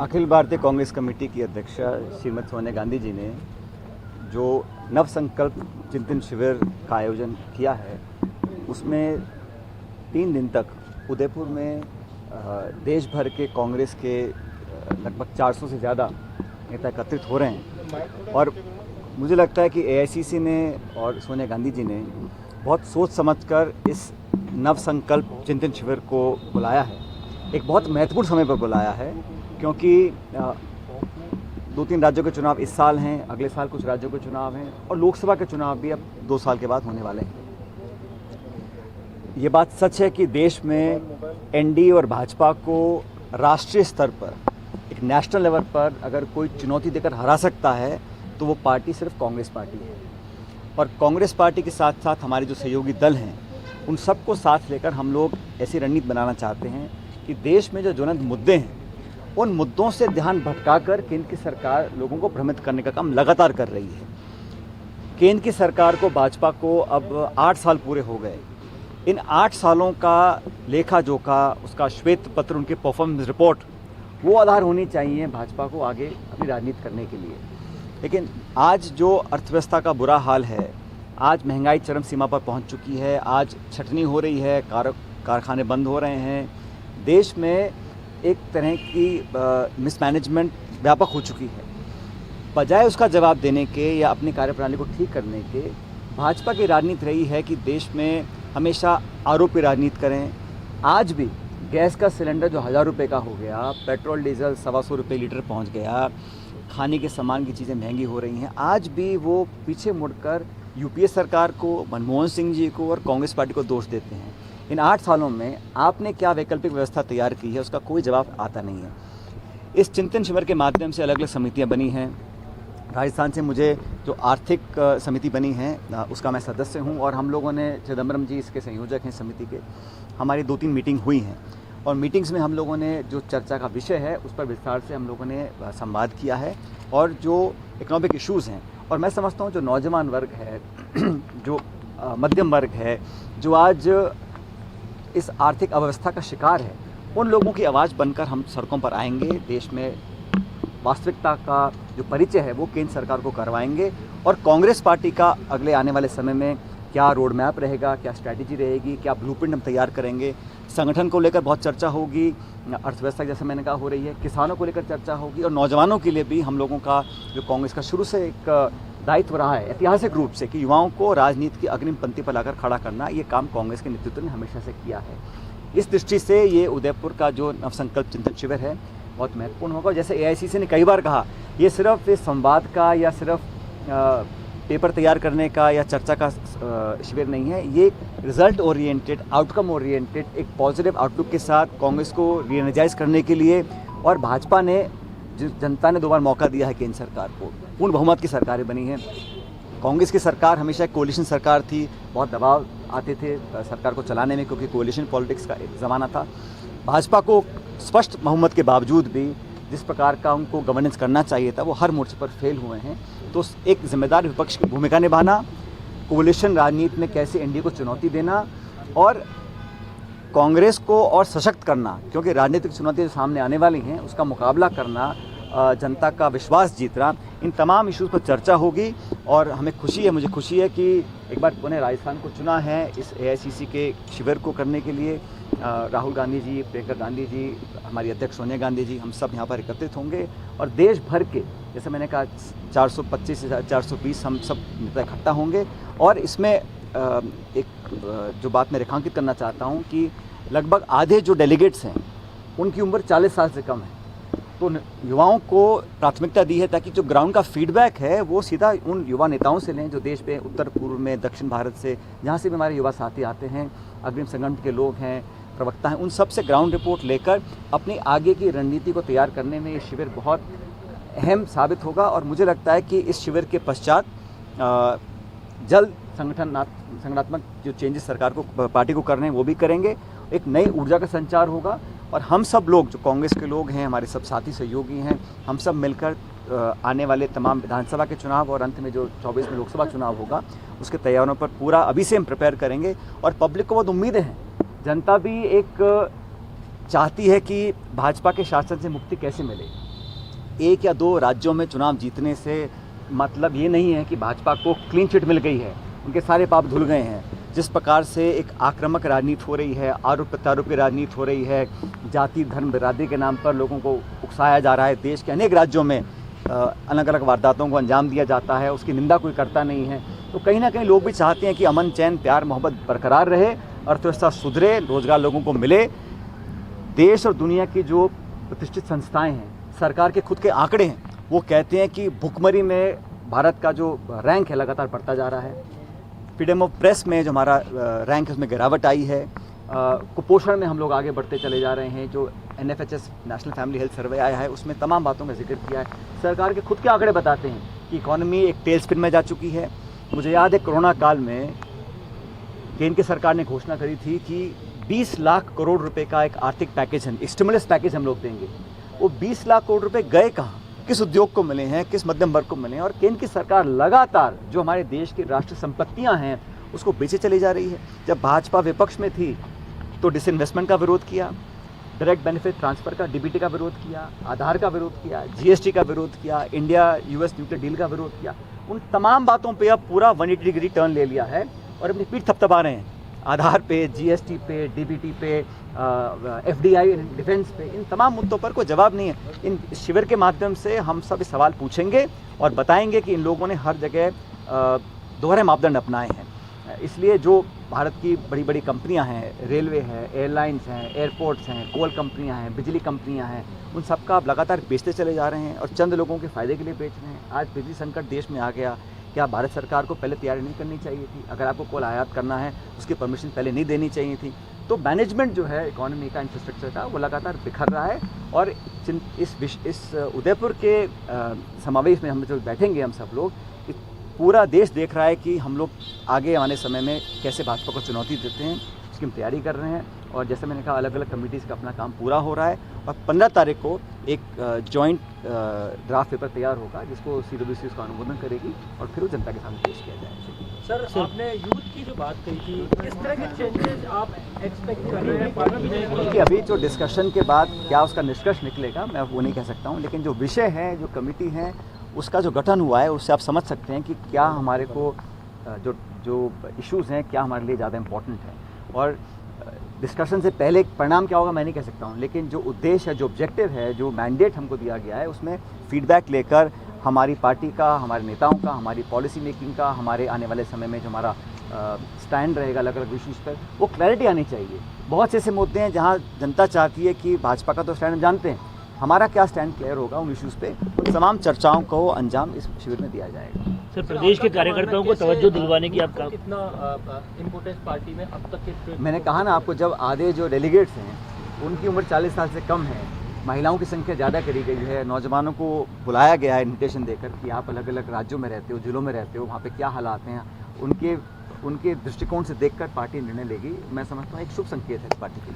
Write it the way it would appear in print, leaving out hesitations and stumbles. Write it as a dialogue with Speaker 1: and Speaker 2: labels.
Speaker 1: Akhil Bharatiya Congress committee की अध्यक्षा श्रीमती सोनिया गांधी जी ने जो नव संकल्प चिंतन शिविर का आयोजन किया है, उसमें 3 दिन तक उदयपुर में देश भर के कांग्रेस के लगभग 400 से ज़्यादा नेता एकत्रित हो रहे हैं। और मुझे लगता है कि एआईसीसी ने और सोनिया गांधी जी ने बहुत सोच समझकर इस नव संकल्प चिंतन शिविर को बुलाया है। एक बहुत महत्वपूर्ण समय पर बुलाया है, क्योंकि 2-3 राज्यों के चुनाव इस साल हैं, अगले साल कुछ राज्यों के चुनाव हैं और लोकसभा के चुनाव भी अब 2 साल के बाद होने वाले हैं। ये बात सच है कि देश में एनडीए और भाजपा को राष्ट्रीय स्तर पर, एक नेशनल लेवल पर अगर कोई चुनौती देकर हरा सकता है तो वो पार्टी सिर्फ कांग्रेस पार्टी है। और कांग्रेस पार्टी के साथ साथ हमारे जो सहयोगी दल हैं, उन सबको साथ लेकर हम लोग ऐसी रणनीति बनाना चाहते हैं कि देश में जो ज्वलंत मुद्दे हैं, उन मुद्दों से ध्यान भटकाकर केंद्र की सरकार लोगों को भ्रमित करने का काम लगातार कर रही है। केंद्र की सरकार को, भाजपा को अब 8 साल पूरे हो गए। इन 8 सालों का लेखा जोखा, उसका श्वेत पत्र, उनकी परफॉर्मेंस रिपोर्ट, वो आधार होनी चाहिए भाजपा को आगे अपनी राजनीति करने के लिए। लेकिन आज जो अर्थव्यवस्था का बुरा हाल है, आज महंगाई चरम सीमा पर पहुंच चुकी है, आज छटनी हो रही है, कारखाने बंद हो रहे हैं, देश में एक तरह की मिसमैनेजमेंट व्यापक हो चुकी है। बजाय उसका जवाब देने के या अपनी कार्यप्रणाली को ठीक करने के, भाजपा की राजनीति रही है कि देश में हमेशा आरोपी राजनीति करें। आज भी गैस का सिलेंडर जो 1000 रुपये का हो गया, पेट्रोल डीजल 125 रुपये लीटर पहुंच गया, खाने के सामान की चीज़ें महंगी हो रही हैं, आज भी वो पीछे मुड़कर यूपीए सरकार को, मनमोहन सिंह जी को और कांग्रेस पार्टी को दोष देते हैं। इन 8 सालों में आपने क्या वैकल्पिक व्यवस्था तैयार की है, उसका कोई जवाब आता नहीं है। इस चिंतन शिविर के माध्यम से अलग अलग समितियां बनी हैं। राजस्थान से मुझे जो आर्थिक समिति बनी है, उसका मैं सदस्य हूं, और हम लोगों ने, चिदम्बरम जी इसके संयोजक हैं समिति के, हमारी 2-3 मीटिंग हुई हैं। और मीटिंग्स में हम लोगों ने जो चर्चा का विषय है उस पर विस्तार से हम लोगों ने संवाद किया है। और जो इकोनॉमिक इश्यूज़ हैं, और मैं समझता हूँ जो नौजवान वर्ग है, जो मध्यम वर्ग है, जो आज इस आर्थिक अव्यवस्था का शिकार है, उन लोगों की आवाज़ बनकर हम सड़कों पर आएंगे। देश में वास्तविकता का जो परिचय है वो केंद्र सरकार को करवाएंगे। और कांग्रेस पार्टी का अगले आने वाले समय में क्या रोड मैप रहेगा, क्या स्ट्रैटेजी रहेगी, क्या ब्लूप्रिंट हम तैयार करेंगे। संगठन को लेकर बहुत चर्चा होगी, अर्थव्यवस्था जैसे मैंने कहा हो रही है, किसानों को लेकर चर्चा होगी, और नौजवानों के लिए भी हम लोगों का, जो कांग्रेस का शुरू से एक दायित्व रहा है ऐतिहासिक रूप से, कि युवाओं को राजनीति की अग्रिम पंक्ति पर लाकर खड़ा करना, ये काम कांग्रेस के नेतृत्व ने हमेशा से किया है। इस दृष्टि से ये उदयपुर का जो नवसंकल्प चिंतन शिविर है बहुत महत्वपूर्ण होगा। जैसे एआईसीसी ने कई बार कहा, ये सिर्फ इस संवाद का या सिर्फ पेपर तैयार करने का या चर्चा का शिविर नहीं है, ये रिजल्ट ओरिएंटेड, आउटकम ओरिएंटेड, एक पॉजिटिव आउटलुक के साथ कांग्रेस को रीएनर्जाइज करने के लिए। और भाजपा ने, जनता ने 2 बार मौका दिया है केंद्र सरकार को, पूर्ण बहुमत की सरकारें बनी हैं। कांग्रेस की सरकार हमेशा कोalition सरकार थी, बहुत दबाव आते थे सरकार को चलाने में, क्योंकि कोalition पॉलिटिक्स का एक ज़माना था। भाजपा को स्पष्ट बहुमत के बावजूद भी जिस प्रकार का उनको गवर्नेंस करना चाहिए था, वो हर मोर्चे पर फेल हुए हैं। तो एक जिम्मेदार विपक्ष की भूमिका निभाना, कोalition राजनीति में कैसे एनडीए को चुनौती देना और कांग्रेस को और सशक्त करना, क्योंकि राजनीतिक चुनौतियाँ जो सामने आने वाली हैं उसका मुकाबला करना, जनता का विश्वास जीतना, इन तमाम इश्यूज़ पर चर्चा होगी। और हमें खुशी है, मुझे खुशी है कि एक बार पुणे राजस्थान को चुना है इस एआईसीसी के शिविर को करने के लिए। राहुल गांधी जी, प्रियंका गांधी जी, हमारी अध्यक्ष सोनिया गांधी जी, हम सब यहाँ पर एकत्रित होंगे। और देश भर के, जैसे मैंने कहा, 425 से 420 हम सब नेता इकट्ठा होंगे। और इसमें एक जो बात मैं रेखांकित करना चाहता हूँ कि लगभग आधे जो डेलीगेट्स हैं उनकी उम्र 40 साल से कम है। तो युवाओं को प्राथमिकता दी है ताकि जो ग्राउंड का फीडबैक है वो सीधा उन युवा नेताओं से लें जो देश में उत्तर पूर्व में, दक्षिण भारत से, जहाँ से भी हमारे युवा साथी आते हैं, अग्रिम संगठन के लोग हैं, प्रवक्ता हैं, उन सब से ग्राउंड रिपोर्ट लेकर अपनी आगे की रणनीति को तैयार करने में ये शिविर बहुत अहम साबित होगा। और मुझे लगता है कि इस शिविर के पश्चात जल्द संगठनात्मक जो चेंजेस सरकार को, पार्टी को करने हैं वो भी करेंगे। एक नई ऊर्जा का संचार होगा और हम सब लोग, जो कांग्रेस के लोग हैं, हमारे सब साथी सहयोगी हैं, हम सब मिलकर आने वाले तमाम विधानसभा के चुनाव और अंत में जो 24 में लोकसभा चुनाव होगा उसके तैयारियों पर पूरा अभी से हम प्रिपेयर करेंगे। और पब्लिक को बहुत उम्मीदें हैं, जनता भी एक चाहती है कि भाजपा के शासन से मुक्ति कैसे मिले। एक या दो राज्यों में चुनाव जीतने से मतलब ये नहीं है कि भाजपा को क्लीन चिट मिल गई है, उनके सारे पाप धुल गए हैं। जिस प्रकार से एक आक्रामक राजनीति हो रही है, आरोप प्रत्यारोप की राजनीति हो रही है, जाति धर्म बिरादरी के नाम पर लोगों को उकसाया जा रहा है, देश के अनेक राज्यों में अलग अलग वारदातों को अंजाम दिया जाता है, उसकी निंदा कोई करता नहीं है। तो कहीं ना कहीं लोग भी चाहते हैं कि अमन चैन प्यार मोहब्बत बरकरार रहे, अर्थव्यवस्था सुधरे, रोजगार लोगों को मिले। देश और दुनिया की जो प्रतिष्ठित संस्थाएं हैं, सरकार के खुद के आंकड़े हैं, वो कहते हैं कि भुखमरी में भारत का जो रैंक है लगातार बढ़ता जा रहा है। फ्रीडम ऑफ प्रेस में जो हमारा रैंक है उसमें गिरावट आई है। कुपोषण में हम लोग आगे बढ़ते चले जा रहे हैं। जो NFHS national family health survey आया है उसमें तमाम बातों का जिक्र किया है। सरकार के खुद के आंकड़े बताते हैं कि इकॉनमी एक टेल स्पिन में जा चुकी है। मुझे याद है कोरोना काल में केंद्र की सरकार ने घोषणा करी थी कि 20 लाख करोड़ रुपए का एक आर्थिक पैकेज है, स्टिमुलस पैकेज हम लोग देंगे। वो 20 लाख करोड़ रुपए गए कहाँ, किस उद्योग को मिले हैं, किस मध्यम वर्ग को मिले हैं। और केंद्र की सरकार लगातार जो हमारे देश की राष्ट्रीय संपत्तियां हैं उसको बेचे चली जा रही है। जब भाजपा विपक्ष में थी तो डिसइन्वेस्टमेंट का विरोध किया, डायरेक्ट बेनिफिट ट्रांसफ़र का DBT का विरोध किया, आधार का विरोध किया, GST का विरोध किया, इंडिया US न्यूक्लियर डील का विरोध किया। उन तमाम बातों पर अब पूरा 180 डिग्री टर्न ले लिया है और अपनी पीठ थपथपा रहे हैं। आधार पे, GST पे, DBT पे, FDI डिफेंस पे, इन तमाम मुद्दों पर कोई जवाब नहीं है। इन शिविर के माध्यम से हम सब इस सवाल पूछेंगे और बताएंगे कि इन लोगों ने हर जगह दोहरे मापदंड अपनाए हैं। इसलिए जो भारत की बड़ी बड़ी कंपनियां हैं, रेलवे है, एयरलाइंस हैं, एयरपोर्ट्स हैं, कोल कंपनियां हैं, बिजली कंपनियां हैं, उन सब का आप लगातार बेचते चले जा रहे हैं और चंद लोगों के फ़ायदे के लिए बेच रहे हैं। आज बिजली संकट देश में आ गया। क्या भारत सरकार को पहले तैयारी नहीं करनी चाहिए थी? अगर आपको कोल आयात करना है उसकी परमिशन पहले नहीं देनी चाहिए थी। तो मैनेजमेंट जो है इकोनॉमी का, इंफ्रास्ट्रक्चर का, वो लगातार बिखर रहा है। और इस उदयपुर के समावेश में हम जो बैठेंगे हम सब लोग, पूरा देश देख रहा है कि हम लोग आगे आने समय में कैसे भाजपा को चुनौती देते हैं, उसकी हम तैयारी कर रहे हैं। और जैसे मैंने कहा, अलग अलग कमेटीज़ का अपना काम पूरा हो रहा है और 15 तारीख को एक जॉइंट ड्राफ्ट पेपर तैयार होगा जिसको CWC उसका अनुमोदन करेगी और फिर वो जनता के सामने पेश किया जाएगा।
Speaker 2: सर, आपने यूथ की जो बात कही थी, किस तरह के चेंजेस आप एक्सपेक्ट कर रहे हैं पार्टी में?
Speaker 1: कि अभी जो डिस्कशन के बाद क्या उसका निष्कर्ष निकलेगा मैं वो नहीं कह सकता हूँ, लेकिन जो विषय है, जो कमेटी है, उसका जो गठन हुआ है उससे आप समझ सकते हैं कि क्या हमारे को जो इश्यूज़ हैं क्या हमारे लिए ज़्यादा इम्पोर्टेंट है। और डिस्कशन से पहले परिणाम क्या होगा मैं नहीं कह सकता हूँ, लेकिन जो उद्देश्य है, जो ऑब्जेक्टिव है, जो मैंडेट हमको दिया गया है, उसमें फीडबैक लेकर हमारी पार्टी का, हमारे नेताओं का, हमारी पॉलिसी मेकिंग का, हमारे आने वाले समय में जो हमारा स्टैंड रहेगा अलग अलग इश्यूज़ पर, वो क्लैरिटी आनी चाहिए। बहुत से ऐसे मुद्दे हैं जहाँ जनता चाहती है कि भाजपा का तो स्टैंड जानते हैं, हमारा क्या स्टैंड क्लियर होगा उन इश्यूज़ पे, उन तमाम चर्चाओं को अंजाम इस शिविर में दिया जाएगा।
Speaker 2: सर, प्रदेश के कार्यकर्ताओं को तवज्जो दिलवाने की आपका कितना इम्पोर्टेंस पार्टी में अब तक के?
Speaker 1: मैंने कहा ना आपको, जब आधे जो डेलीगेट्स हैं उनकी उम्र 40 साल से कम है, महिलाओं की संख्या ज़्यादा करी गई है, नौजवानों को बुलाया गया है इन्विटेशन देकर कि आप अलग अलग राज्यों में रहते हो, जिलों में रहते हो, वहाँ पे क्या हालात हैं, उनके दृष्टिकोण से देखकर पार्टी निर्णय लेगी। मैं समझता हूँ एक शुभ संकेत है पार्टी के लिए।